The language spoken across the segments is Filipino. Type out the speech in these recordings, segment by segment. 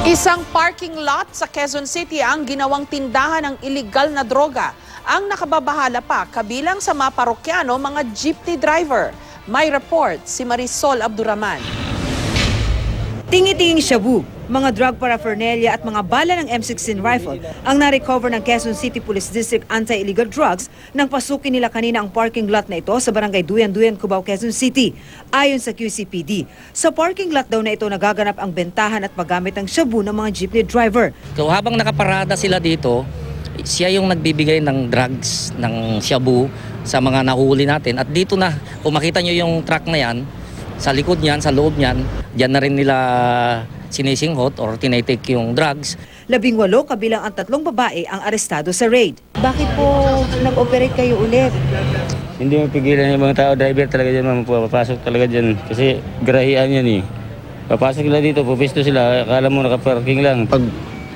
Isang parking lot sa Quezon City ang ginawang tindahan ng iligal na droga. Ang nakababahala pa kabilang sa mga parokyano, mga jeepney driver. May report si Marisol Abduraman. Tingi-tinging shabu, mga drug paraphernalia at mga bala ng M16 rifle ang na-recover ng Quezon City Police District Anti-Illegal Drugs nang pasukin nila kanina ang parking lot na ito sa barangay Duyan-Duyan, Cubao, Quezon City. Ayon sa QCPD, sa parking lot daw na ito nagaganap ang bentahan at paggamit ng shabu ng mga jeepney driver. So habang nakaparada sila dito, siya yung nagbibigay ng drugs, ng shabu sa mga nahuli natin. At dito na, kung makita nyo yung truck na yan, sa likod niyan, sa loob niyan, diyan na rin nila sinisinghot or tinitake yung drugs. 18 kabilang ang 3 babae ang arestado sa raid. Bakit po nag-operate kayo ulit? Hindi mapigilan yung mga tao, driver talaga dyan, papasok talaga dyan. Kasi garahian yan eh. Papasok sila dito, pupisto sila, akala mo nakaparking lang. Pag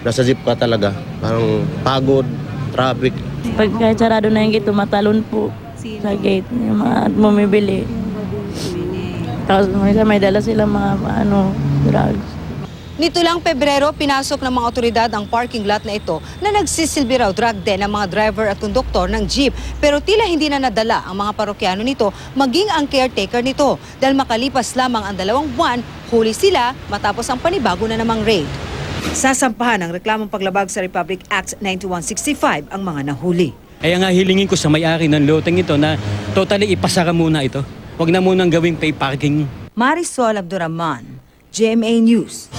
nasa jeep ka talaga, parang pagod, traffic. Pag kahit sarado na yung gate, tumatalon po sa gate, yung mga bumibili. Tapos may dala silang mga drugs. Nito lang Pebrero, pinasok ng mga otoridad ang parking lot na ito na nagsisilbi raw drug den ang mga driver at konduktor ng jeep. Pero tila hindi na nadala ang mga parokyano nito, maging ang caretaker nito. Dahil makalipas lamang ang 2 buwan, huli sila matapos ang panibago na namang raid. Sasampahan ng reklamong paglabag sa Republic Act 9165 ang mga nahuli. Kaya nga hilingin ko sa may-ari ng loteng ito na totally ipasara muna ito. Huwag na munang gawing pay parking. Marisol Abduraman, GMA News.